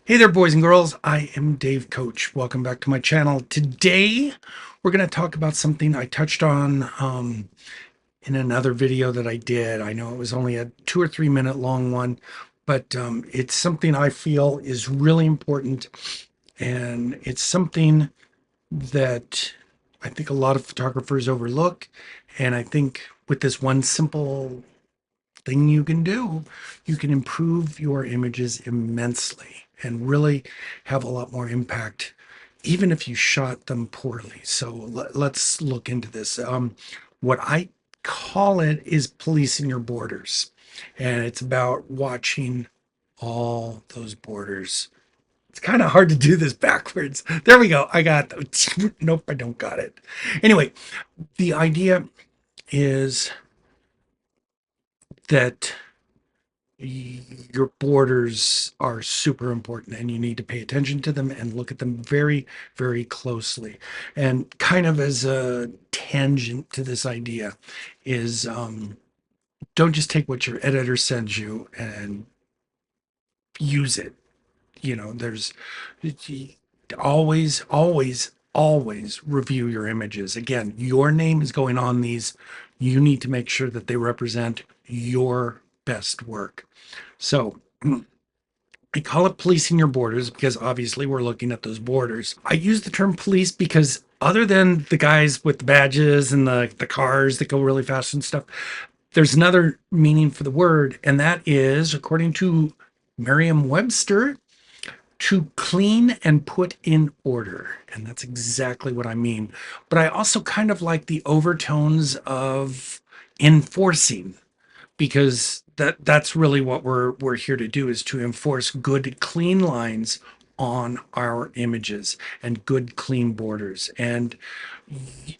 Hey there, boys and girls. I am Dave Koch. Welcome back to my channel. Today, we're going to talk about something I touched on in another video that I did. I know it was only a 2 or 3 minute long one, but it's something I feel is really important. And it's something that I think a lot of photographers overlook. And I think with this one simple thing you can do, you can improve your images immensely and really have a lot more impact, even if you shot them poorly. So let's look into this. What I call it is policing your borders, and it's about watching all those borders. It's kind of hard to do this backwards. There we go. I got nope, I don't got it. Anyway, the idea is that your borders are super important and you need to pay attention to them and look at them very, very closely. And kind of as a tangent to this idea is don't just take what your editor sends you and use it. You know, there's always review your images. Again, your name is going on these. You need to make sure that they represent your best work. So I call it policing your borders because obviously we're looking at those borders. I use the term police because other than the guys with the badges and the cars that go really fast and stuff, there's another meaning for the word, and that is, according to Merriam-Webster, to clean and put in order. And that's exactly what I mean. But I also kind of like the overtones of enforcing, because that's really what we're here to do, is to enforce good clean lines on our images and good clean borders. And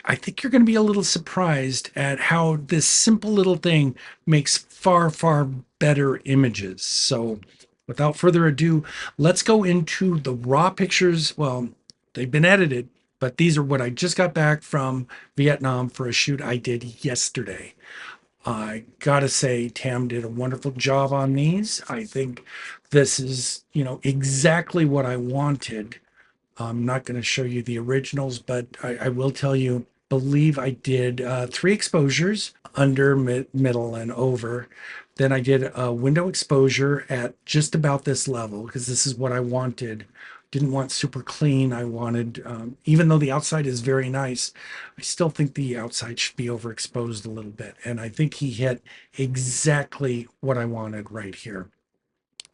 I think you're going to be a little surprised at how this simple little thing makes far better images. So without further ado, let's go into the raw pictures. Well, they've been edited, but these are what I just got back from Vietnam for a shoot I did yesterday. I gotta say, Tam did a wonderful job on these. I think this is, exactly what I wanted. I'm not going to show you the originals, but I will tell you, believe I did 3 exposures, under, middle, and over. Then I did a window exposure at just about this level because this is what I wanted. Didn't want super clean. I wanted, even though the outside is very nice, I still think the outside should be overexposed a little bit. And I think he hit exactly what I wanted right here.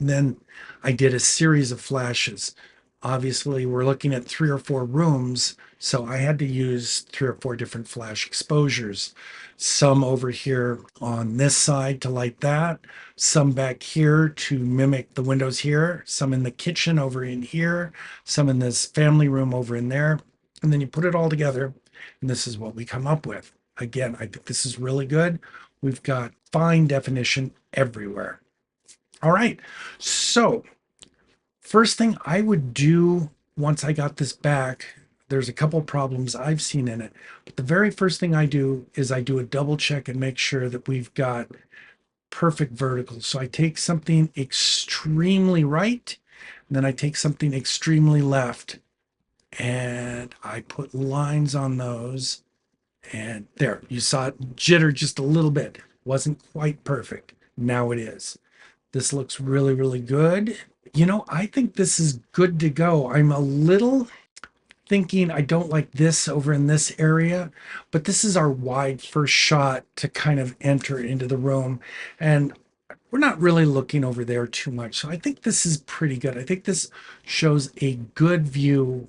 Then I did a series of flashes. Obviously, we're looking at 3 or 4 rooms, so I had to use 3 or 4 different flash exposures. Some over here on this side to light that, some back here to mimic the windows here, some in the kitchen over in here, some in this family room over in there. And then you put it all together, and this is what we come up with. Again, I think this is really good. We've got fine definition everywhere. All right. So, first thing I would do once I got this back, there's a couple problems I've seen in it. But the very first thing I do is I do a double check and make sure that we've got perfect vertical. So I take something extremely right, and then I take something extremely left, and I put lines on those. And there, you saw it jitter just a little bit. Wasn't quite perfect. Now it is. This looks really good. I think this is good to go. I'm a little thinking I don't like this over in this area, but this is our wide first shot to kind of enter into the room. And we're not really looking over there too much. So I think this is pretty good. I think this shows a good view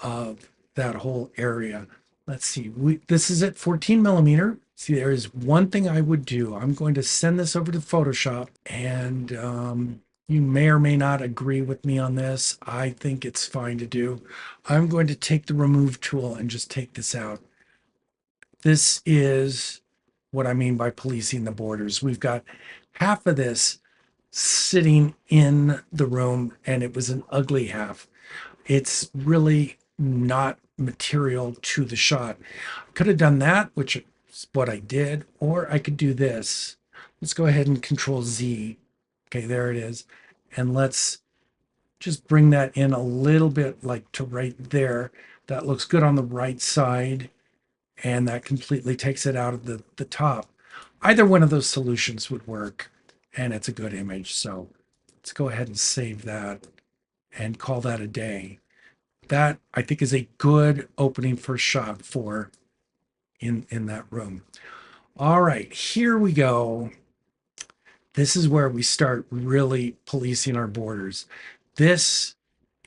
of that whole area. Let's see. This is at 14 millimeter. See, there is one thing I would do. I'm going to send this over to Photoshop, and you may or may not agree with me on this. I think it's fine to do. I'm going to take the remove tool and just take this out. This is what I mean by policing the borders. We've got half of this sitting in the room, and it was an ugly half. It's really not material to the shot. Could have done that, which is what I did, or I could do this. Let's go ahead and Control Z. Okay, there it is. And let's just bring that in a little bit, like to right there. That looks good on the right side, and that completely takes it out of the top. Either one of those solutions would work, and it's a good image. So let's go ahead and save that and call that a day. That I think is a good opening first shot for in that room. All right, here we go. This is where we start really policing our borders. This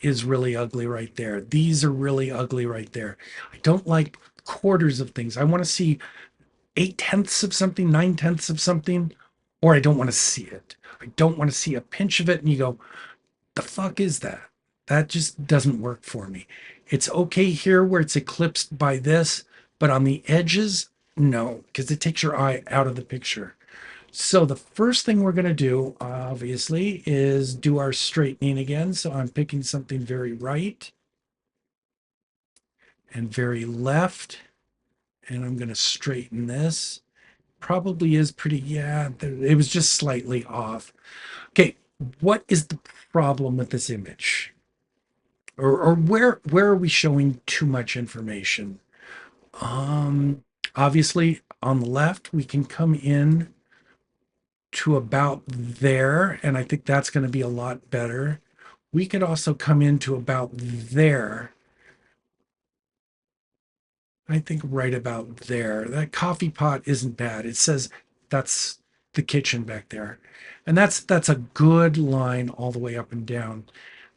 is really ugly right there. These are really ugly right there. I don't like quarters of things. I want to see 8/10 of something, 9/10 of something, or I don't want to see it. I don't want to see a pinch of it and you go, the fuck is that? That just doesn't work for me. It's okay here where it's eclipsed by this, but on the edges, no, because it takes your eye out of the picture. So the first thing we're going to do, obviously, is do our straightening again. So I'm picking something very right and very left, and I'm going to straighten this. Probably is pretty, yeah, it was just slightly off. Okay, what is the problem with this image? Or where are we showing too much information? Um, Obviously, on the left, we can come in to about there, and I think that's going to be a lot better. We could also come into about there. I think right about there. That coffee pot isn't bad. It says that's the kitchen back there. And that's a good line all the way up and down.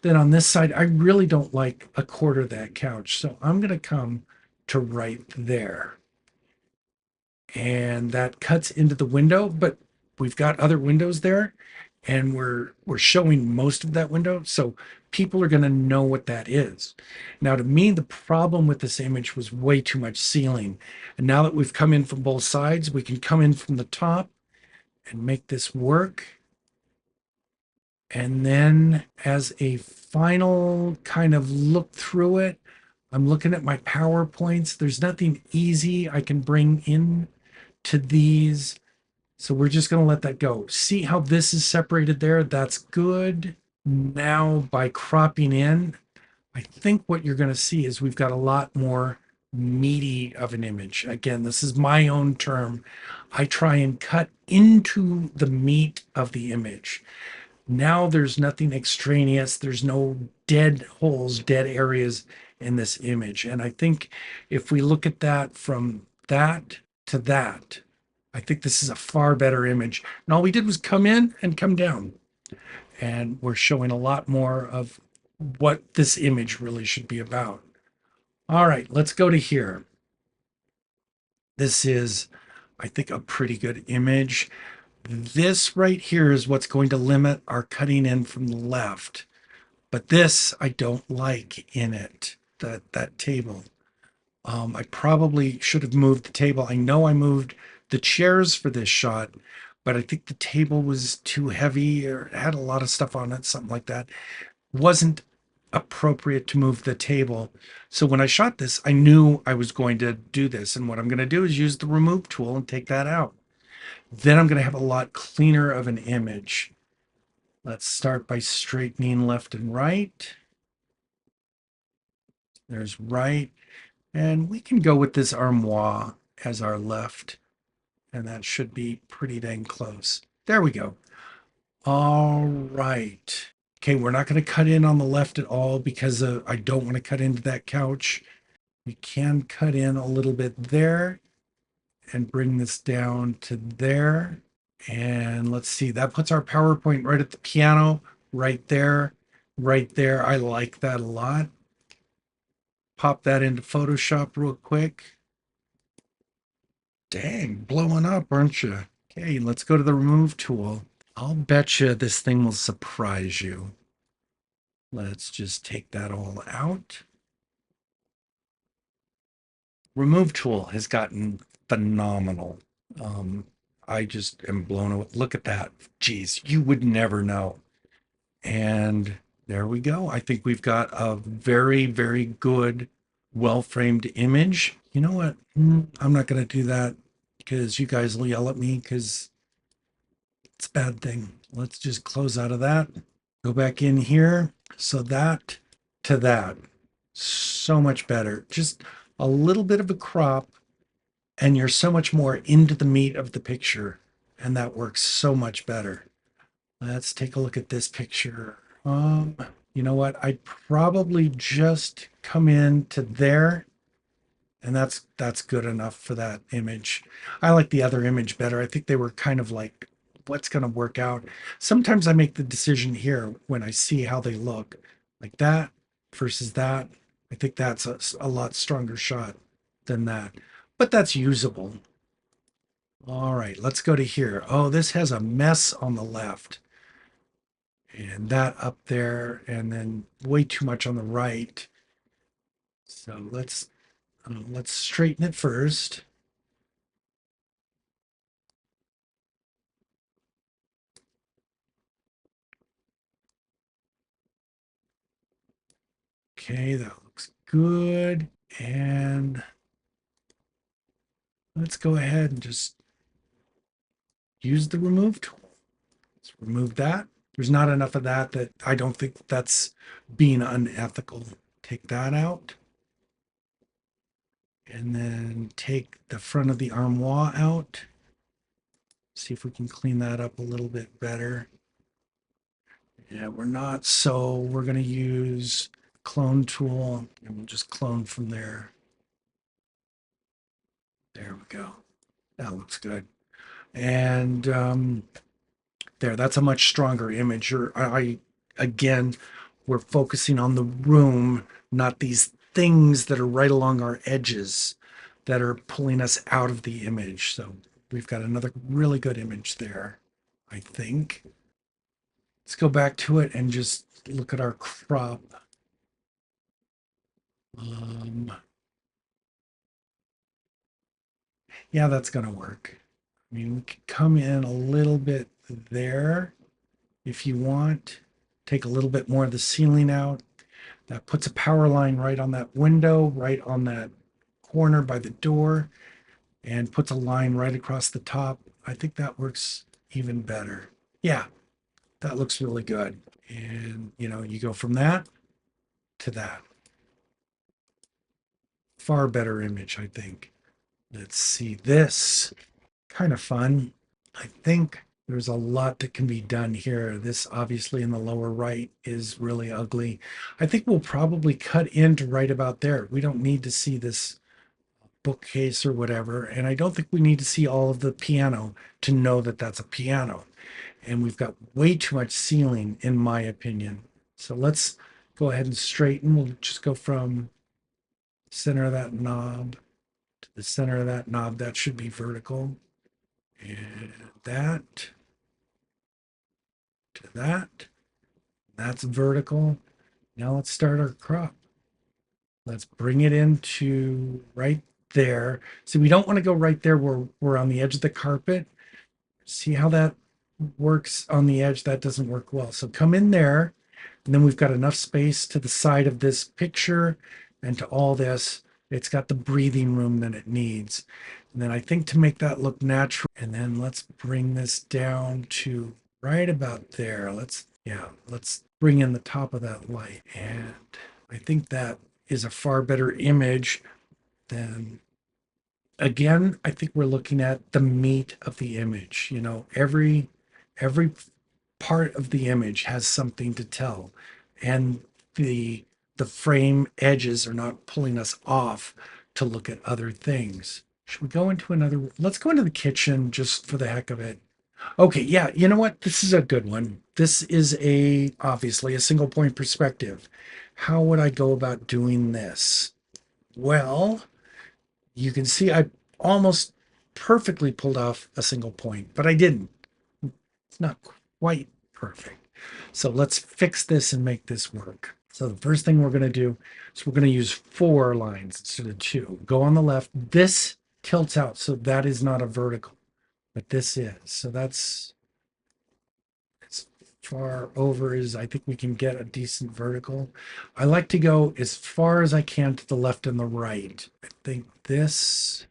Then on this side, I really don't like a quarter of that couch. So I'm going to come to right there. And that cuts into the window, but we've got other windows there and we're showing most of that window, so people are going to know what that is. Now, to me, the problem with this image was way too much ceiling, and now that we've come in from both sides, we can come in from the top and make this work. And then as a final kind of look through it, I'm looking at my PowerPoints. There's nothing easy I can bring in to these. So we're just going to let that go. See how this is separated there? That's good. Now by cropping in, I think what you're going to see is we've got a lot more meaty of an image. Again, this is my own term. I try and cut into the meat of the image. Now there's nothing extraneous. There's no dead holes, dead areas in this image. And I think if we look at that from that to that, I think this is a far better image. And all we did was come in and come down. And we're showing a lot more of what this image really should be about. All right, let's go to here. This is, I think, a pretty good image. This right here is what's going to limit our cutting in from the left. But this I don't like in it, that table. I probably should have moved the table. I know I moved the chairs for this shot, but I think the table was too heavy or had a lot of stuff on it, something like that. Wasn't appropriate to move the table. So when I shot this, I knew I was going to do this. And what I'm going to do is use the remove tool and take that out. Then I'm going to have a lot cleaner of an image. Let's start by straightening left and right. There's right. And we can go with this armoire as our left. And that should be pretty dang close. There we go. All right. Okay, we're not going to cut in on the left at all because I don't want to cut into that couch. We can cut in a little bit there and bring this down to there. And let's see, that puts our PowerPoint right at the piano, right there, right there. I like that a lot. Pop that into Photoshop real quick. Dang, blowing up, aren't you? Okay, let's go to the remove tool. I'll bet you this thing will surprise you. Let's just take that all out. Remove tool has gotten phenomenal. Um, I just am blown away. Look at that. Geez, you would never know. And there we go. I think we've got a very, very good, well-framed image. You know what? I'm not going to do that because you guys will yell at me because it's a bad thing. Let's just close out of that. Go back in here. So that to that, so much better. Just a little bit of a crop, and you're so much more into the meat of the picture, and that works so much better. Let's take a look at this picture. You know what? I'd probably just come in to there, and that's good enough for that image. I like the other image better. I think they were kind of like what's going to work out. Sometimes I make the decision here when I see how they look, like that versus that. I think that's a lot stronger shot than that, but that's usable. All right, let's go to here. Oh, this has a mess on the left, and that up there, and then way too much on the right. So let's straighten it first. Okay, that looks good. And let's go ahead and just use the remove tool. Let's remove that. There's not enough of that I don't think that's being unethical. Take that out. And then take the front of the armoire out. See if we can clean that up a little bit better. Yeah, we're not. So we're going to use clone tool and we'll just clone from there. There we go. That looks good. And there, that's a much stronger image. Again, we're focusing on the room, not these things that are right along our edges that are pulling us out of the image. So we've got another really good image there, I think. Let's go back to it and just look at our crop. Um, yeah, that's going to work. I mean, we could come in a little bit there if you want. Take a little bit more of the ceiling out. That puts a power line right on that window, right on that corner by the door, and puts a line right across the top. I think that works even better. Yeah, that looks really good. And, you go from that to that. Far better image, I think. Let's see this. Kind of fun. I think there's a lot that can be done here. This obviously in the lower right is really ugly. I think we'll probably cut into right about there. We don't need to see this bookcase or whatever. And I don't think we need to see all of the piano to know that that's a piano. And we've got way too much ceiling, in my opinion. So let's go ahead and straighten. We'll just go from center of that knob to the center of that knob. That should be vertical. And that to that. That's vertical. Now let's start our crop. Let's bring it into right there. So we don't want to go right there where we're on the edge of the carpet. See how that works on the edge? That doesn't work well. So come in there, and then we've got enough space to the side of this picture and to all this. It's got the breathing room that it needs. And then I think to make that look natural, and then let's bring this down to right about there. Let's bring in the top of that light. And I think that is a far better image than, again, I think we're looking at the meat of the image. Every part of the image has something to tell. And the frame edges are not pulling us off to look at other things. Should we go into another? Let's go into the kitchen just for the heck of it. Okay, yeah, you know what? This is a good one. This is obviously a single point perspective. How would I go about doing this? Well, you can see I almost perfectly pulled off a single point, but I didn't. It's not quite perfect. So let's fix this and make this work. So the first thing we're going to do is we're going to use 4 lines instead of 2. Go on the left. This tilts out, so that is not a vertical, but this is. So that's as far over as I think we can get a decent vertical. I like to go as far as I can to the left and the right. I think this,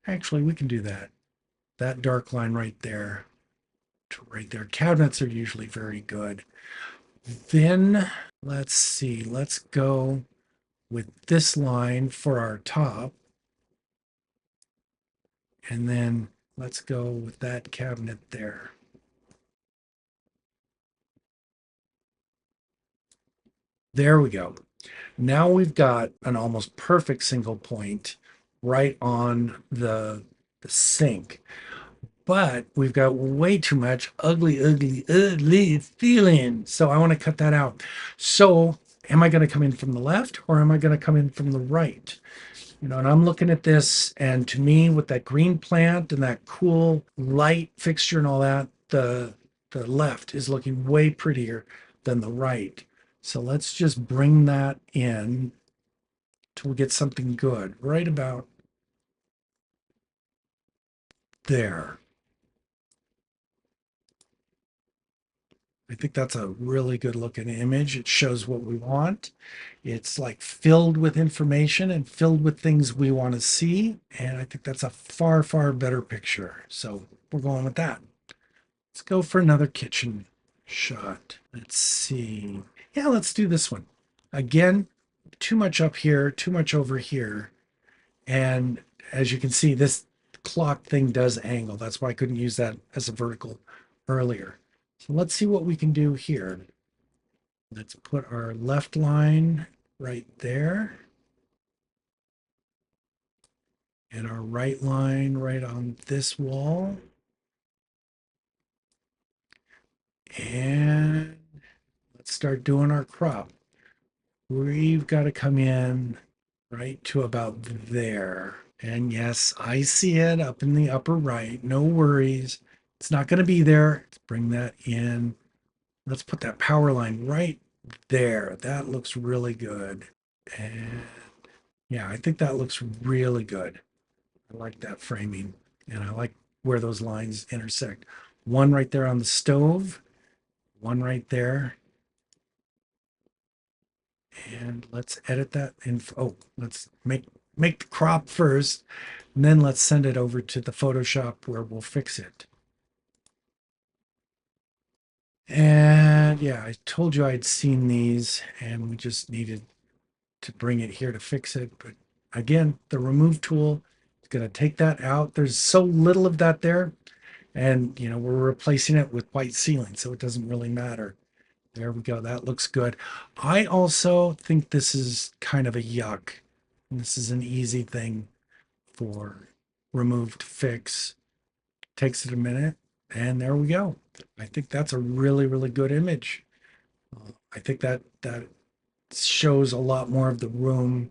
actually, we can do that. That dark line right there to right there. Cabinets are usually very good. Then let's see, let's go with this line for our top. And then let's go with that cabinet there. There we go. Now we've got an almost perfect single point right on the sink. But we've got way too much ugly feeling. So I want to cut that out. So am I going to come in from the left or am I going to come in from the right? And I'm looking at this, and to me, with that green plant and that cool light fixture and all that, the left is looking way prettier than the right. So let's just bring that in till we get something good, right about there. I think that's a really good looking image. It shows what we want. It's like filled with information and filled with things we want to see. And I think that's a far, far better picture. So we're going with that. Let's go for another kitchen shot. Let's see. Yeah, let's do this one. Again, too much up here, too much over here. And as you can see, this clock thing does angle. That's why I couldn't use that as a vertical earlier. So let's see what we can do here. Let's put our left line right there and our right line right on this wall. And let's start doing our crop. We've got to come in right to about there. And yes, I see it up in the upper right. No worries. It's not going to be there. Let's bring that in. Let's put that power line right there. That looks really good. And yeah, I think that looks really good. I like that framing. And I like where those lines intersect. One right there on the stove, one right there. And let's edit that in. Oh, let's make the crop first, and then let's send it over to the Photoshop where we'll fix it. And yeah, I told you I'd seen these and we just needed to bring it here to fix it. But again, the remove tool is going to take that out. There's so little of that there. And, we're replacing it with white ceiling, so it doesn't really matter. There we go. That looks good. I also think this is kind of a yuck. This is an easy thing for remove to fix. Takes it a minute, and there we go. I think that's a really, really good image. I think that shows a lot more of the room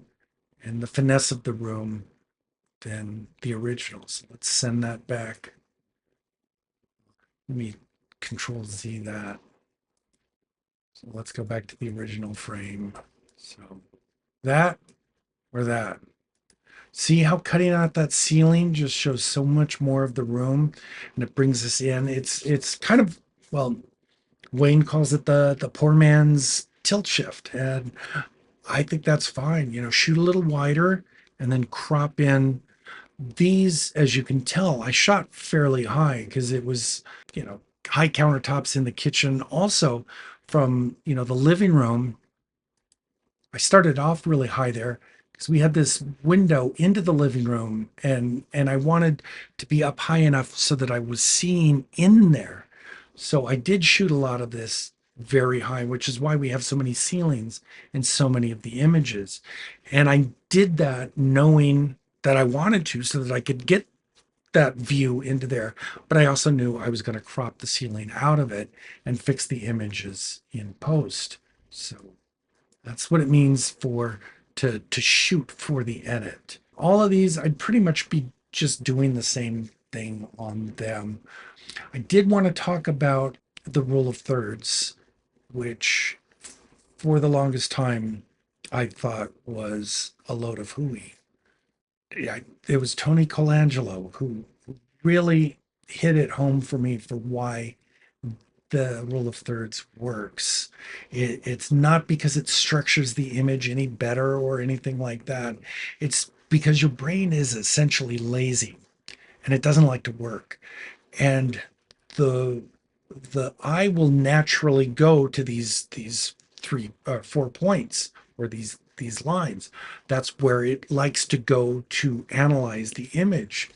and the finesse of the room than the originals. Let's send that back. Let me Control Z that. So let's go back to the original frame. So that or that. See how cutting out that ceiling just shows so much more of the room and it brings us in. It's kind of, well, Wayne calls it the poor man's tilt shift. And I think that's fine. Shoot a little wider and then crop in these. As you can tell, I shot fairly high because it was, high countertops in the kitchen. Also from, the living room, I started off really high there because we had this window into the living room, and I wanted to be up high enough so that I was seeing in there. So I did shoot a lot of this very high, which is why we have so many ceilings in so many of the images. And I did that knowing that I wanted to so that I could get that view into there. But I also knew I was going to crop the ceiling out of it and fix the images in post. So that's what it means for to shoot for the edit. All of these, I'd pretty much be just doing the same thing on them. I did want to talk about the rule of thirds, which for the longest time I thought was a load of hooey. Yeah, it was Tony Colangelo who really hit it home for me for why the rule of thirds works. It's not because it structures the image any better or anything like that. It's because your brain is essentially lazy and it doesn't like to work. And the the eye will naturally go to these three or 4 points or these lines. That's where it likes to go to analyze the image.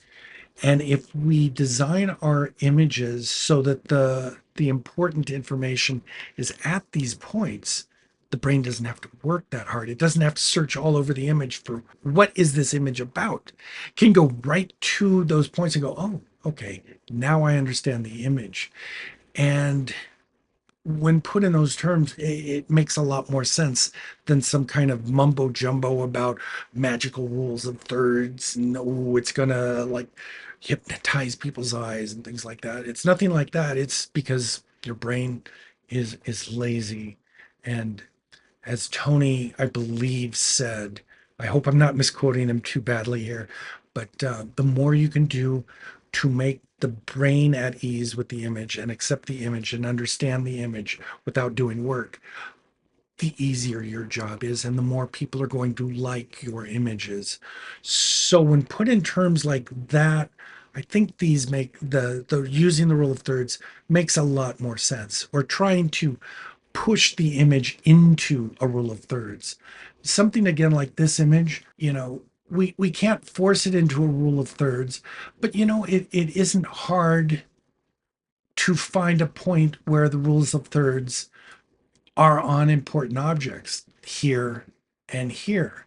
And if we design our images so that the important information is at these points, the brain doesn't have to work that hard. It doesn't have to search all over the image for what is this image about. It can go right to those points and go, oh, okay, now I understand the image. And when put in those terms, it makes a lot more sense than some kind of mumbo jumbo about magical rules of thirds and oh, it's gonna like hypnotize people's eyes and things like that. It's nothing like that. It's because your brain is lazy. And as Tony, I believe, said, I hope I'm not misquoting him too badly here, but the more you can do to make the brain at ease with the image and accept the image and understand the image without doing work, the easier your job is and the more people are going to like your images. So when put in terms like that, I think these make the using the rule of thirds makes a lot more sense. Or trying to push the image into a rule of thirds. Something again like this image, we can't force it into a rule of thirds, but it isn't hard to find a point where the rules of thirds are on important objects here and here.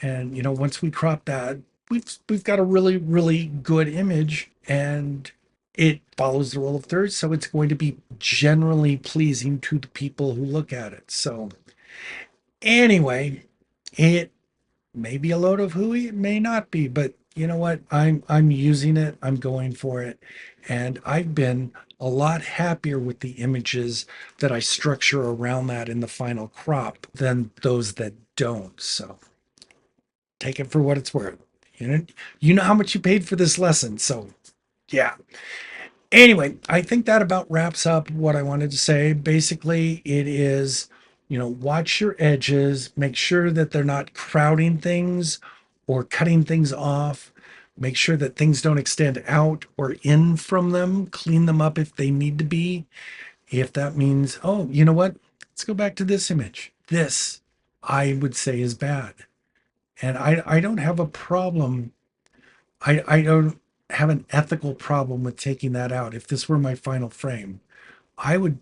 And once we crop that, we've got a really, really good image, and it follows the rule of thirds, so it's going to be generally pleasing to the people who look at it. So anyway, it may be a load of hooey, it may not be, but you know what? I'm using it, I'm going for it, and I've been a lot happier with the images that I structure around that in the final crop than those that don't. So take it for what it's worth. You know how much you paid for this lesson. So yeah. Anyway, I think that about wraps up what I wanted to say. Basically, it is, watch your edges, make sure that they're not crowding things or cutting things off. Make sure that things don't extend out or in from them. Clean them up if they need to be. If that means, oh, you know what? Let's go back to this image. This, I would say, is bad. And I don't have a problem. I don't have an ethical problem with taking that out. If this were my final frame, I would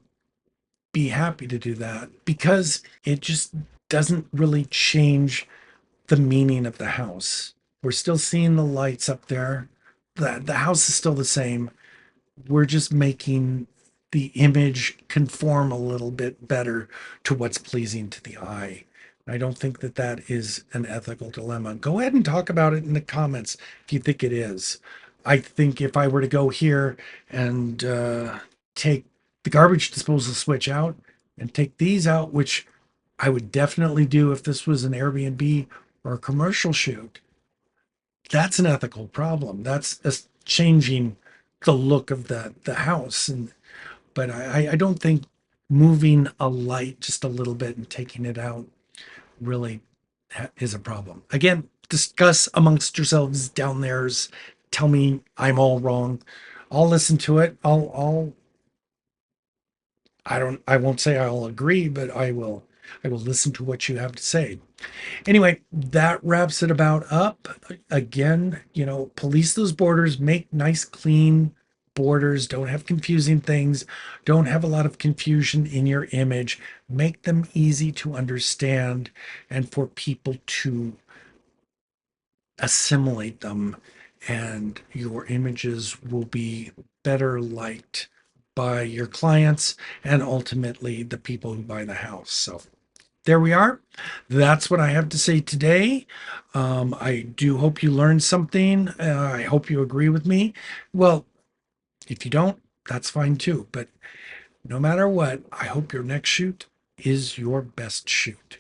be happy to do that because it just doesn't really change the meaning of the house. We're still seeing the lights up there. The house is still the same. We're just making the image conform a little bit better to what's pleasing to the eye. I don't think that that is an ethical dilemma. Go ahead and talk about it in the comments if you think it is. I think if I were to go here and take the garbage disposal switch out and take these out, which I would definitely do if this was an Airbnb or a commercial shoot, that's an ethical problem. That's changing the look of the house. And but I don't think moving a light just a little bit and taking it out really is a problem. Again, discuss amongst yourselves down there's. Tell me I'm all wrong. I'll listen to it. I won't say I'll agree, but I will listen to what you have to say. Anyway, that wraps it about up. Again, police those borders, make nice, clean borders. Don't have confusing things. Don't have a lot of confusion in your image. Make them easy to understand and for people to assimilate them. And your images will be better liked by your clients and ultimately the people who buy the house. So there we are. That's what I have to say today. I do hope you learned something. I hope you agree with me. Well, if you don't, that's fine too. But no matter what, I hope your next shoot is your best shoot.